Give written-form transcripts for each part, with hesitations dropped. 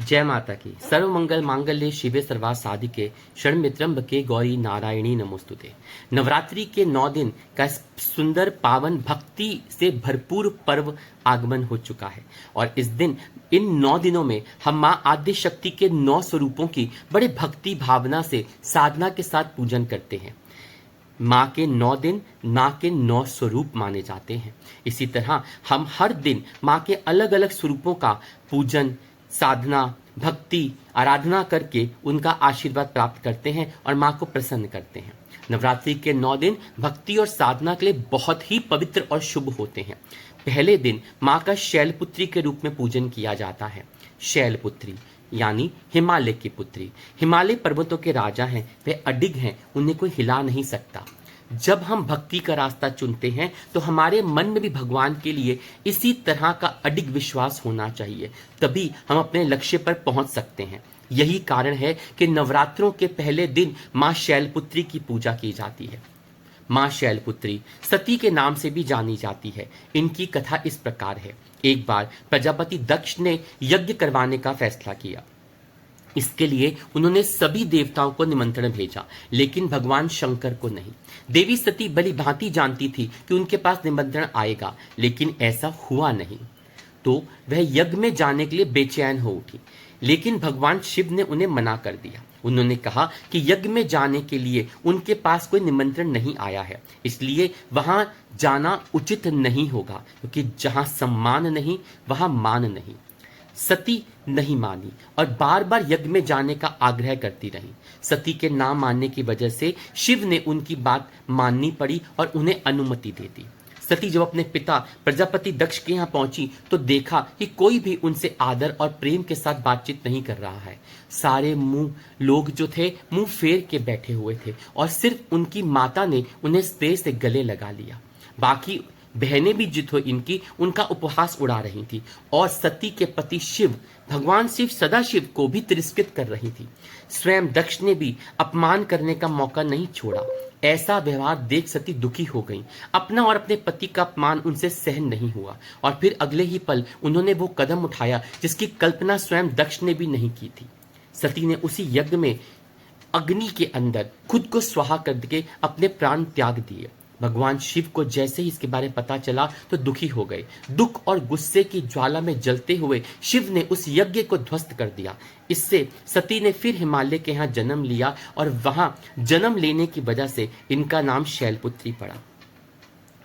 जय माता की। सर्वमंगल मांगल्ये शिवे सर्वार्थ साधिके शरण्ये त्र्यंबके गौरी नारायणी नमोस्तुते। नवरात्रि के 9 दिन का सुंदर पावन भक्ति से भरपूर पर्व आगमन हो चुका है और इस दिन इन 9 दिनों में हम माँ आद्य शक्ति के 9 स्वरूपों की बड़े भक्ति भावना से साधना के साथ पूजन करते हैं। माँ के 9 दिन माँ के 9 स्वरूप माने जाते हैं। इसी तरह हम हर दिन माँ के अलग अलग स्वरूपों का पूजन, साधना, भक्ति, आराधना करके उनका आशीर्वाद प्राप्त करते हैं और माँ को प्रसन्न करते हैं। नवरात्रि के 9 दिन भक्ति और साधना के लिए बहुत ही पवित्र और शुभ होते हैं। पहले दिन माँ का शैलपुत्री के रूप में पूजन किया जाता है। शैलपुत्री यानी हिमालय की पुत्री। हिमालय पर्वतों के राजा हैं, वे अडिग हैं, उन्हें कोई हिला नहीं सकता। जब हम भक्ति का रास्ता चुनते हैं तो हमारे मन में भी भगवान के लिए इसी तरह का अडिग विश्वास होना चाहिए, तभी हम अपने लक्ष्य पर पहुंच सकते हैं। यही कारण है कि नवरात्रों के पहले दिन माँ शैलपुत्री की पूजा की जाती है। माँ शैलपुत्री सती के नाम से भी जानी जाती है। इनकी कथा इस प्रकार है। एक बार प्रजापति दक्ष ने यज्ञ करवाने का फैसला किया। इसके लिए उन्होंने सभी देवताओं को निमंत्रण भेजा, लेकिन भगवान शंकर को नहीं। देवी सती भली भांति जानती थी कि उनके पास निमंत्रण आएगा, लेकिन ऐसा हुआ नहीं, तो वह यज्ञ में जाने के लिए बेचैन हो उठी। लेकिन भगवान शिव ने उन्हें मना कर दिया। उन्होंने कहा कि यज्ञ में जाने के लिए उनके पास कोई निमंत्रण नहीं आया है, इसलिए वहां जाना उचित नहीं होगा, क्योंकि जहां सम्मान नहीं वहां मान नहीं। सती नहीं मानी और बार बार यज्ञ में जाने का आग्रह करती रही। सती के ना मानने की वजह से शिव ने उनकी बात माननी पड़ी और उन्हें अनुमति दे दी। सती जब अपने पिता प्रजापति दक्ष के यहाँ पहुंची तो देखा कि कोई भी उनसे आदर और प्रेम के साथ बातचीत नहीं कर रहा है। सारे लोग जो थे मुंह फेर के बैठे हुए थे और सिर्फ उनकी माता ने उन्हें स्नेह से गले लगा लिया। बाकी बहनें भी जित हो इनकी उनका उपहास उड़ा रही थी और सती के पति शिव, भगवान शिव सदाशिव को भी तिरस्कृत कर रही थी। स्वयं दक्ष ने भी अपमान करने का मौका नहीं छोड़ा। ऐसा व्यवहार देख सती दुखी हो गई। अपना और अपने पति का अपमान उनसे सहन नहीं हुआ और फिर अगले ही पल उन्होंने वो कदम उठाया जिसकी कल्पना स्वयं दक्ष ने भी नहीं की थी। सती ने उसी यज्ञ में अग्नि के अंदर खुद को स्वाहा करके अपने प्राण त्याग दिए। भगवान शिव को जैसे ही इसके बारे में पता चला तो दुखी हो गए। दुख और गुस्से की ज्वाला में जलते हुए शिव ने उस यज्ञ को ध्वस्त कर दिया। इससे सती ने फिर हिमालय के यहाँ जन्म लिया और वहां जन्म लेने की वजह से इनका नाम शैलपुत्री पड़ा।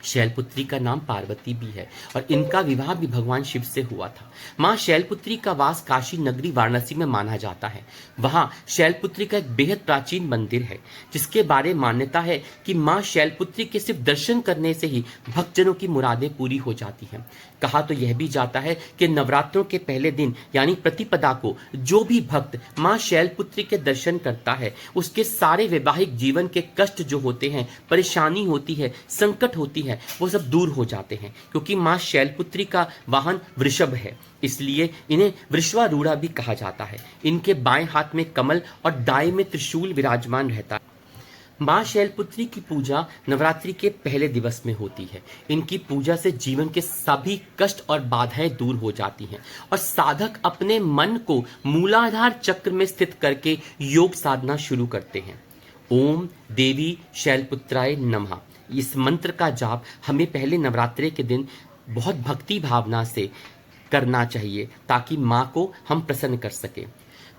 शैलपुत्री का नाम पार्वती भी है और इनका विवाह भी भगवान शिव से हुआ था। माँ शैलपुत्री का वास काशी नगरी वाराणसी में माना जाता है। वहां शैलपुत्री का एक बेहद प्राचीन मंदिर है, जिसके बारे में मान्यता है कि माँ शैलपुत्री के सिर्फ दर्शन करने से ही भक्तजनों की मुरादें पूरी हो जाती हैं। कहा तो यह भी जाता है कि नवरात्रों के पहले दिन यानी प्रतिपदा को जो भी भक्त माँ शैलपुत्री के दर्शन करता है, उसके सारे वैवाहिक जीवन के कष्ट जो होते हैं, परेशानी होती है, संकट होती है, वो सब दूर हो जाते हैं। क्योंकि माँ शैलपुत्री का वाहन वृषभ है, इसलिए इन्हें वृषवारूढ़ा भी कहा जाता है। इनके बाएं हाथ में कमल और दाएं में त्रिशूल विराजमान रहता है। माँ शैलपुत्री की पूजा नवरात्रि के पहले दिवस में होती है। इनकी पूजा से जीवन के सभी कष्ट और बाधाएं दूर हो जाती हैं और साधक अपने मन को मूलाधार चक्र में स्थित करके योग साधना शुरू करते हैं। ओम देवी शैलपुत्राय नमः, इस मंत्र का जाप हमें पहले नवरात्रि के दिन बहुत भक्ति भावना से करना चाहिए ताकि माँ को हम प्रसन्न कर सके।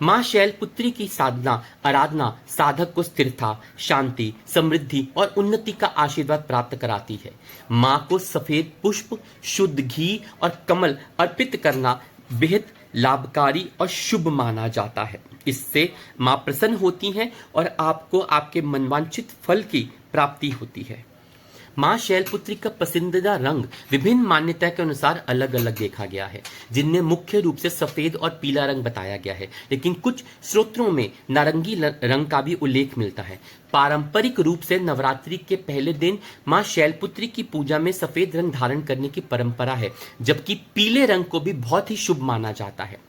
माँ शैलपुत्री की साधना आराधना साधक को स्थिरता, शांति, समृद्धि और उन्नति का आशीर्वाद प्राप्त कराती है। माँ को सफेद पुष्प, शुद्ध घी और कमल अर्पित करना बेहद लाभकारी और शुभ माना जाता है। इससे माँ प्रसन्न होती हैं और आपको आपके मनवांछित फल की प्राप्ति होती है। माँ शैलपुत्री का पसंदीदा रंग विभिन्न मान्यता के अनुसार अलग अलग देखा गया है, जिनमें मुख्य रूप से सफेद और पीला रंग बताया गया है, लेकिन कुछ स्रोत्रों में नारंगी रंग का भी उल्लेख मिलता है। पारंपरिक रूप से नवरात्रि के पहले दिन माँ शैलपुत्री की पूजा में सफेद रंग धारण करने की परंपरा है, जबकि पीले रंग को भी बहुत ही शुभ माना जाता है।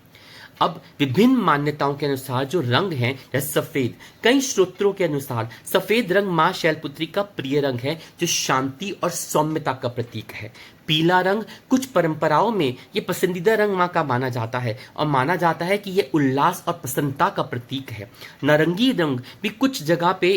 अब विभिन्न मान्यताओं के अनुसार जो रंग है जैसे सफेद, कई स्रोत्रों के अनुसार सफेद रंग मां शैलपुत्री का प्रिय रंग है, जो शांति और सौम्यता का प्रतीक है। पीला रंग कुछ परंपराओं में ये पसंदीदा रंग माँ का माना जाता है और माना जाता है कि ये उल्लास और प्रसन्नता का प्रतीक है। नारंगी रंग भी कुछ जगह पे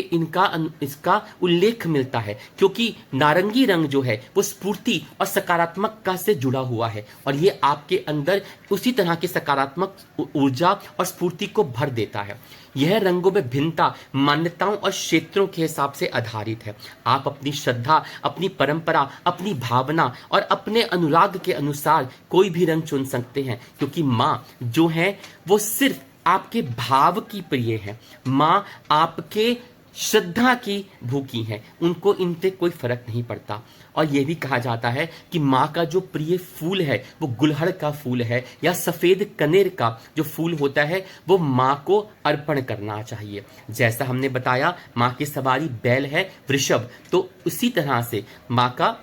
इसका उल्लेख मिलता है, क्योंकि नारंगी रंग जो है वो स्फूर्ति और सकारात्मकता से जुड़ा हुआ है और ये आपके अंदर उसी तरह की सकारात्मक ऊर्जा और स्फूर्ति को भर देता है। यह रंगों में भिन्नता मान्यताओं और क्षेत्रों के हिसाब से आधारित है। आप अपनी श्रद्धा, अपनी परंपरा, अपनी भावना और अपने अनुराग के अनुसार कोई भी रंग चुन सकते हैं, क्योंकि माँ जो है वो सिर्फ आपके भाव की प्रिय है। माँ आपके श्रद्धा की भूखी है, उनको इनसे कोई फर्क नहीं पड़ता। और यह भी कहा जाता है कि माँ का जो प्रिय फूल है वो गुलहड़ का फूल है या सफेद कनेर का जो फूल होता है वो माँ को अर्पण करना चाहिए। जैसा हमने बताया माँ की सवारी बैल है वृषभ, तो उसी तरह से माँ का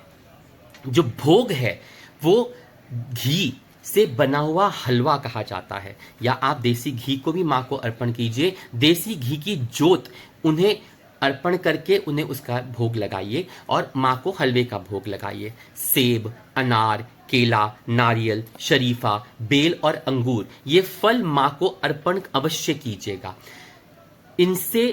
जो भोग है वो घी से बना हुआ हलवा कहा जाता है, या आप देसी घी को भी माँ को अर्पण कीजिए। देसी घी की जोत उन्हें अर्पण करके उन्हें उसका भोग लगाइए और माँ को हलवे का भोग लगाइए। सेब, अनार, केला, नारियल, शरीफा, बेल और अंगूर ये फल माँ को अर्पण अवश्य कीजिएगा। इनसे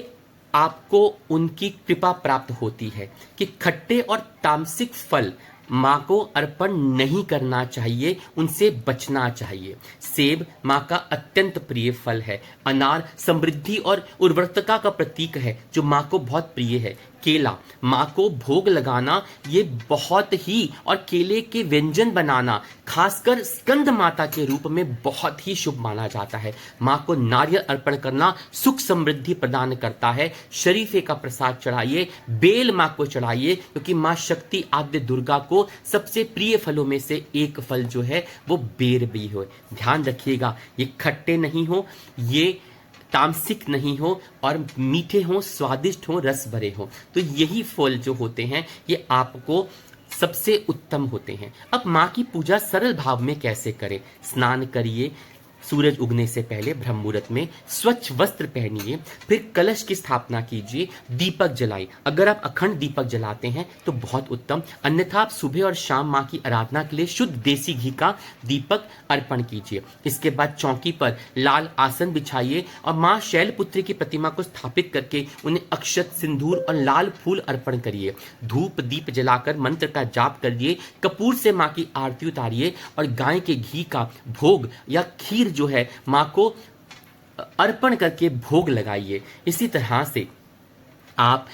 आपको उनकी कृपा प्राप्त होती है कि खट्टे और तामसिक फल माँ को अर्पण नहीं करना चाहिए, उनसे बचना चाहिए। सेब माँ का अत्यंत प्रिय फल है। अनार समृद्धि और उर्वरता का प्रतीक है जो माँ को बहुत प्रिय है। केला माँ को भोग लगाना ये बहुत ही, और केले के व्यंजन बनाना खासकर स्कंद माता के रूप में बहुत ही शुभ माना जाता है। माँ को नारियल अर्पण करना सुख समृद्धि प्रदान करता है। शरीफे का प्रसाद चढ़ाइए, बेल माँ को चढ़ाइए, क्योंकि माँ शक्ति आद्य दुर्गा को सबसे प्रिय फलों में से एक फल जो है वो बेर भी हो। ध्यान रखिएगा ये खट्टे नहीं हो, ये तामसिक नहीं हो और मीठे हो, स्वादिष्ट हो, रस भरे हो। तो यही फल जो होते हैं ये आपको सबसे उत्तम होते हैं। अब माँ की पूजा सरल भाव में कैसे करें? स्नान करिए, सूरज उगने से पहले ब्रह्म मुहूर्त में स्वच्छ वस्त्र पहनिए, फिर कलश की स्थापना कीजिए, दीपक जलाइए। अगर आप अखंड दीपक जलाते हैं तो बहुत उत्तम, अन्यथा आप सुबह और शाम माँ की आराधना के लिए शुद्ध देसी घी का दीपक अर्पण कीजिए। इसके बाद चौकी पर लाल आसन बिछाइए और माँ शैलपुत्री की प्रतिमा को स्थापित करके उन्हें अक्षत, सिंदूर और लाल फूल अर्पण करिए। धूप दीप जलाकर मंत्र का जाप करिए, कपूर से माँ की आरती उतारिए और गाय के घी का भोग या खीर जो है माँ को अर्पण करके भोग लगाइए। इसी तरह से आप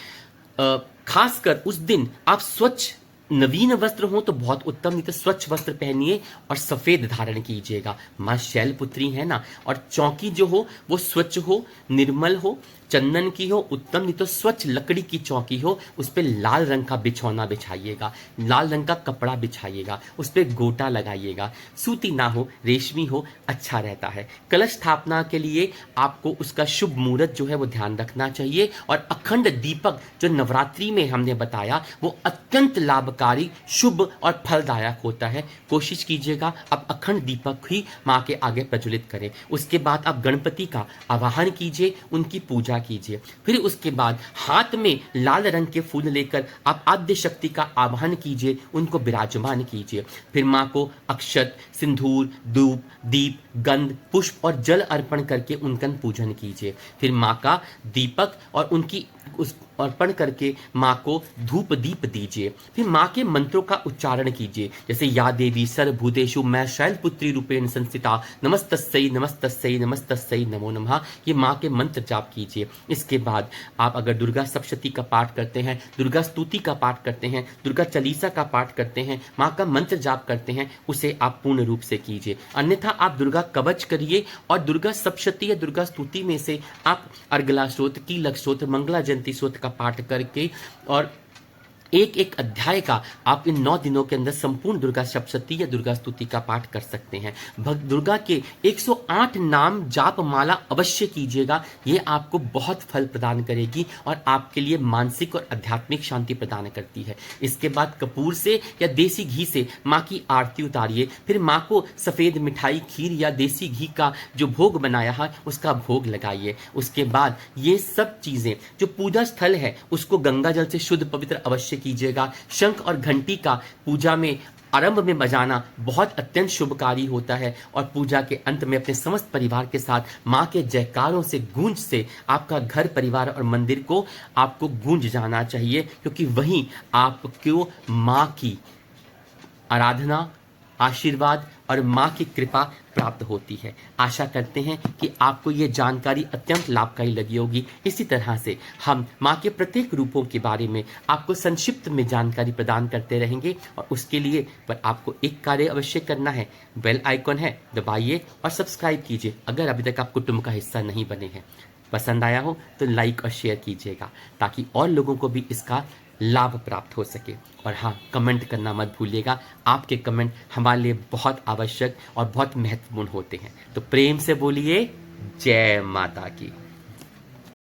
खासकर उस दिन आप स्वच्छ नवीन वस्त्र हो तो बहुत उत्तम, नहीं तो स्वच्छ वस्त्र पहनिए और सफेद धारण कीजिएगा। माँ शैलपुत्री है ना, और चौकी जो हो वो स्वच्छ हो, निर्मल हो, चंदन की हो उत्तम, नहीं तो स्वच्छ लकड़ी की चौकी हो, उस पर लाल रंग का बिछौना बिछाइएगा, लाल रंग का कपड़ा बिछाइएगा, उस पर गोटा लगाइएगा, सूती ना हो, रेशमी हो, अच्छा रहता है। कलश स्थापना के लिए आपको उसका शुभ मुहूर्त जो है वो ध्यान रखना चाहिए। और अखंड दीपक जो नवरात्रि में हमने बताया वो अत्यंत लाभकारी, शुभ और फलदायक होता है। कोशिश कीजिएगा आप अखंड दीपक ही माँ के आगे प्रज्वलित करें। उसके बाद आप गणपति का आवाहन कीजिए, उनकी पूजा कीजिए। फिर उसके बाद हाथ में लाल रंग के फूल लेकर आप आद्य शक्ति का आवाहन कीजिए, उनको विराजमान कीजिए। फिर माँ को अक्षत, सिंदूर, धूप, दीप, गंध, पुष्प और जल अर्पण करके उनका पूजन कीजिए। फिर माँ का दीपक और उनकी उस अर्पण करके माँ को धूप दीप दीजिए। फिर माँ के मंत्रों का उच्चारण कीजिए, जैसे या देवी सर्वभूतेषु मैं शैलपुत्री रूपेण संस्थिता नमस्तस्यै नमस्तस्यै नमस्तस्यै नमो नमः, ये माँ के मंत्र जाप कीजिए। इसके बाद आप अगर दुर्गा सप्तशती का पाठ करते हैं, दुर्गा स्तुति का पाठ करते हैं, दुर्गा चालीसा का पाठ करते हैं, माँ का मंत्र जाप करते हैं, उसे आप पूर्ण रूप से कीजिए। अन्यथा आप दुर्गा कवच करिए और दुर्गा सप्तशती या दुर्गा स्तुति में से आप अर्गला स्तोत्र, कीलक स्तोत्र, मंगला जयंती स्तोत्र का पाठ करके और एक एक अध्याय का आप इन 9 दिनों के अंदर संपूर्ण दुर्गा सप्तशती या दुर्गा स्तुति का पाठ कर सकते हैं। दुर्गा के 108 नाम जाप माला अवश्य कीजिएगा, ये आपको बहुत फल प्रदान करेगी और आपके लिए मानसिक और आध्यात्मिक शांति प्रदान करती है। इसके बाद कपूर से या देसी घी से माँ की आरती उतारिए। फिर माँ को सफ़ेद मिठाई, खीर या देसी घी का जो भोग बनाया है उसका भोग लगाइए। उसके बाद ये सब चीज़ें जो पूजा स्थल है उसको गंगा जल से शुद्ध पवित्र अवश्य कीजिएगा। शंख और घंटी का पूजा में आरंभ में बजाना बहुत अत्यंत शुभकारी होता है और पूजा के अंत में अपने समस्त परिवार के साथ माँ के जयकारों से गूंज से आपका घर परिवार और मंदिर को आपको गूंज जाना चाहिए, क्योंकि वहीं आपको माँ की आराधना, आशीर्वाद और माँ की कृपा प्राप्त होती है। आशा करते हैं कि आपको ये जानकारी अत्यंत लाभकारी लगी होगी। इसी तरह से हम माँ के प्रत्येक रूपों के बारे में आपको संक्षिप्त में जानकारी प्रदान करते रहेंगे और उसके लिए पर आपको एक कार्य अवश्य करना है, बेल आइकॉन है दबाइए और सब्सक्राइब कीजिए अगर अभी तक आप कुटुंब का हिस्सा नहीं बने हैं। पसंद आया हो तो लाइक और शेयर कीजिएगा ताकि और लोगों को भी इसका लाभ प्राप्त हो सके। और हाँ, कमेंट करना मत भूलिएगा, आपके कमेंट हमारे लिए बहुत आवश्यक और बहुत महत्वपूर्ण होते हैं। तो प्रेम से बोलिए जय माता की।